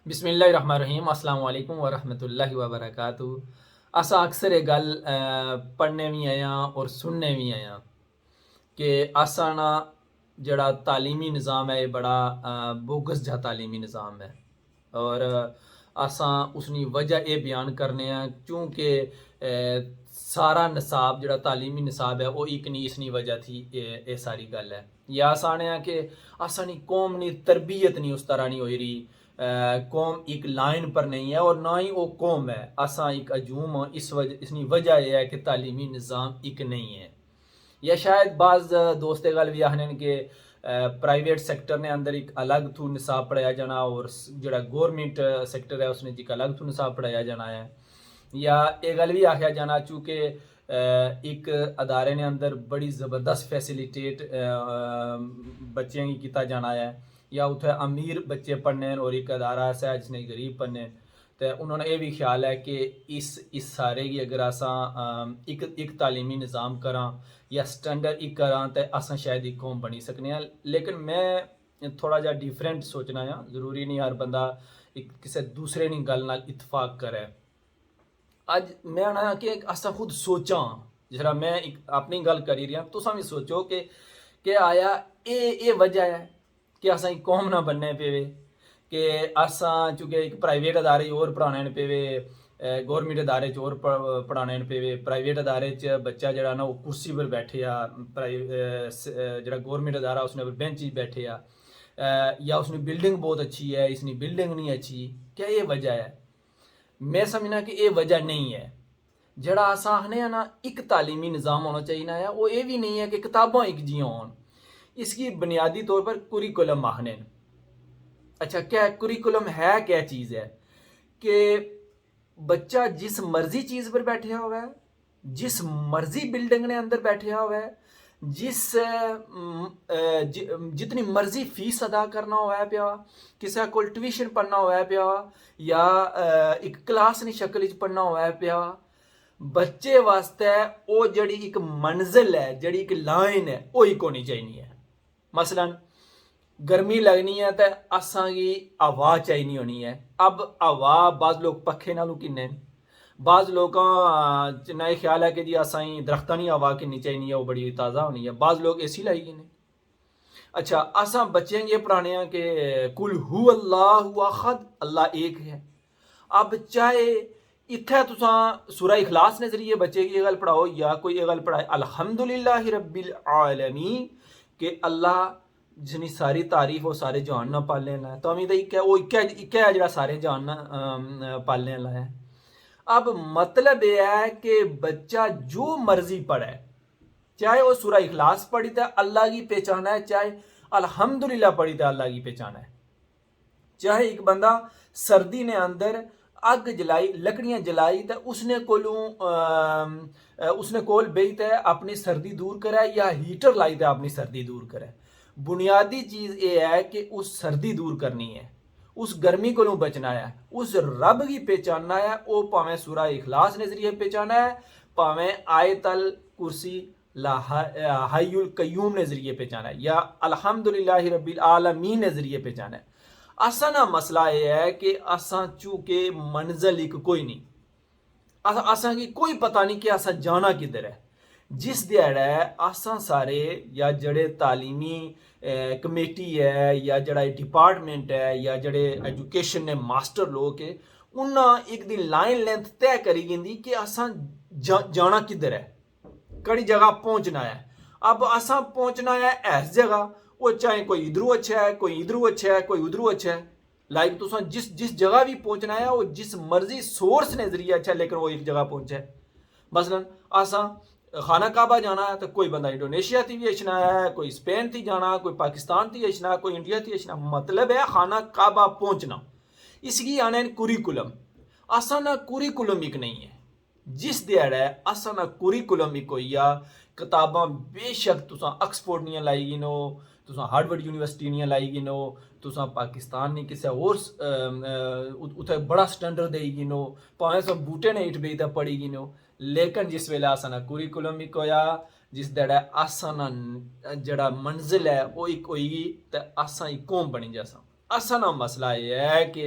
بسم اللہ الرحمن الرحیم۔ السلام علیکم ورحمۃ اللہ وبرکاتہ۔ اسا اکثر یہ گل پڑھنے بھی آیا اور سننے بھی آیا کہ اسا نا جڑا تعلیمی نظام ہے یہ بڑا بوگس جہا تعلیمی نظام ہے، اور اساں اس کی وجہ یہ بیان کرنے ہیں کیونکہ سارا نصاب جڑا تعلیمی نصاب ہے وہ ایک نہیں، اس کی وجہ تھی یہ ساری گل ہے۔ یا آسانے ہیں کہ آسانی قوم نی تربیت نہیں اس طرح نہیں ہوئی رہی، قوم ایک لائن پر نہیں ہے اور نہ ہی وہ قوم ہے، اساں ایک ہجوم ہاں۔ اس کی وجہ یہ ہے کہ تعلیمی نظام ایک نہیں ہے۔ یا شاید بعض دوست گل بھی آخنے کہ پرائیویٹ سیکٹر نے اندر ایک الگ تو نصاب پڑھایا جانا اور جڑا گورنمنٹ سیکٹر ہے اس نے ایک الگ تو نصاب پڑھایا جانا ہے۔ یا یہ گل بھی آخیا جانا چونکہ ایک ادارے نے اندر بڑی زبردست فیسیلیٹیٹ بچیاں کی کیتا جانا ہے، یا اتنے امیر بچے پڑھنے ہیں اور ایک ادارہ ایسا ہے جس نے غریب پڑھنے، تو انہوں نے یہ بھی خیال ہے کہ اس سارے کی اگر اساں ایک تعلیمی نظام کراں یا سٹینڈرڈ ایک کراں تو اساں شاید ایک قوم بنی سکنے ہیں۔ لیکن میں تھوڑا جا ڈیفرنٹ سوچنا ہے، ضروری نہیں ہر بندہ کسی دوسرے کی گل نال اتفاق کرے۔ اج میں آنا کہ اسا خود سوچاں، جس طرح میں اپنی گل کری رہا تساں بھی سوچو کہ آیا اے وجہ ہے کہ اساں ایک قوم نہ بننے پے کہ اساں چونکہ ایک پرائیویٹ ادارے اور پڑھانے پے، گورنمنٹ ادارے اور پڑھانے پے۔ پرائیویٹ ادارے بچہ جڑا نا وہ کرسی پر بیٹھے آ، جڑا گورنمنٹ ادارہ اس نے بینچ بیٹھے آ، یا اس نے بلڈنگ بہت اچھی ہے، اس نے بلڈنگ نہیں اچھی، کیا یہ وجہ ہے؟ میں سمجھنا کہ یہ وجہ نہیں ہے۔ جڑا اساں آخنے ہیں نا ایک تعلیمی نظام ہونا چاہیے نا، وہ یہ بھی نہیں ہے کہ کتاباں ایک جیاں ہون۔ اس کی بنیادی طور پر کوریکولم آخنے۔ اچھا، کیا کوریکولم ہے؟ کیا چیز ہے کہ بچہ جس مرضی چیز پر بیٹھے ہوا ہے، جس مرضی بلڈنگ نے اندر بیٹھے ہوا ہے، جتنی مرضی فیس ادا کرنا ہوا ہے پیا، کسی کو ٹیوشن پڑھنا ہوا ہے پیا، یا ایک کلاس نی شکل پڑھنا ہوا ہے پیا، بچے واسطے وہ جڑی ایک منزل ہے، جڑی ایک لائن ہے، وہ ایک ہونی چاہیے ہے۔ مثلا گرمی لگنی ہے تو اساں کی ہوا چاہیے ہونی ہے۔ اب ہوا بعض لوگ پکھے نالوں کنے، بعض لوگوں نہ یہ خیال ہے کہ جی اساں درختوں کی ہوا کنی چاہیے ہے، وہ بڑی تازہ ہونی ہے، بعض لوگ اے سی لائی گئے۔ اچھا، اساں بچیں یہ پڑھانے ہیں کہ کل ہو اللہ احد، اللہ ایک ہے۔ اب چاہے اتھے تساں سورہ اخلاص نے ذریعے بچے کی یہ گل پڑھاؤ، یا کوئی یہ گل پڑھائے الحمدللہ رب العالمین کہ اللہ جنی ساری تعریف وہ سارے جہان نہ پالنے والا ہے، تو ہمیں وہ ایک ہے جڑا سارے جہان نہ پالنے والا ہے۔ اب مطلب یہ ہے کہ بچہ جو مرضی پڑھے، چاہے وہ سورہ اخلاص پڑھی تو اللہ کی پہچان ہے، چاہے الحمدللہ پڑھی تو اللہ کی پہچان ہے۔ چاہے ایک بندہ سردی نے اندر اگ جلائی، لکڑیاں جلائی تو اس نے کول بیٹھ تے اپنی سردی دور کرے، یا ہیٹر لائی تے اپنی سردی دور کرے۔ بنیادی چیز یہ ہے کہ اس سردی دور کرنی ہے، اس گرمی کو بچنا ہے، اس رب کی پہچاننا ہے۔ وہ پاویں سورہ اخلاص نے ذریعے پہچانا ہے، پاویں آیت الکرسی لا حی القیوم نے ذریعے پہچانا ہے، یا الحمدللہ رب العالمین نے ذریعے پہچانا ہے۔ اساں مسئلہ یہ ہے کہ اساں چونکہ منزل ایک کوئی نہیں، اساں کی کوئی پتہ نہیں کہ اساں جانا کدھر ہے۔ جس دیڑا ہے اساں سارے یا جڑے تعلیمی کمیٹی ہے، یا جڑا ڈپارٹمنٹ ہے، یا جڑے ایجوکیشن نے ماسٹر لوگ ہے، انہاں ایک دی لائن لینتھ طے کری گی کہ اساں جانا کدھر ہے، کڑی جگہ پہنچنا ہے۔ اب اساں پہنچنا ہے اس جگہ، وہ چاہے کوئی ادھروں اچھا ہے، کوئی ادھروں اچھا ہے، کوئی ادھروں اچھا ہے۔ لائک تو جس جگہ بھی پہنچنا ہے وہ جس مرضی سورس نے ذریعہ اچھا، لیکن وہ ایک جگہ پہنچے۔ مثلا اساں خانہ کعبہ جانا ہے تو کوئی بندہ انڈونیشیا تھی بھی اچھنا ہے، کوئی اسپین تھی جانا، کوئی پاکستان تھی اچھنا، کوئی انڈیا تھی اچھنا۔ مطلب ہے خانہ کعبہ پہنچنا۔ اس کی آنے کوریکولم، اساں نہ کوریکولم ایک نہیں ہے۔ جس دیڑ ہے اساں نہ کوریکولم ایک ہوئی ہے۔ کتاباں بے شک تساں آکسفورڈ نہیں لائی گی نو، تساں ہارورڈ یونیورسٹی نہیں لائی گی نو، تساں پاکستان نہیں کسی اور اتنے بڑا سٹینڈرڈ دے گی نو، پاویں سب بوٹے نے ہٹ بئی تے پڑھی گی نو۔ لیکن جس ویلے اساں نہ کوریکولم ایک ہویا، جس دیڑا اساں نہ جڑا منزل ہے وہ ایک ہوئی گی تے اساں ایک قوم بنی جاساں۔ اساں نہ مسئلہ یہ ہے کہ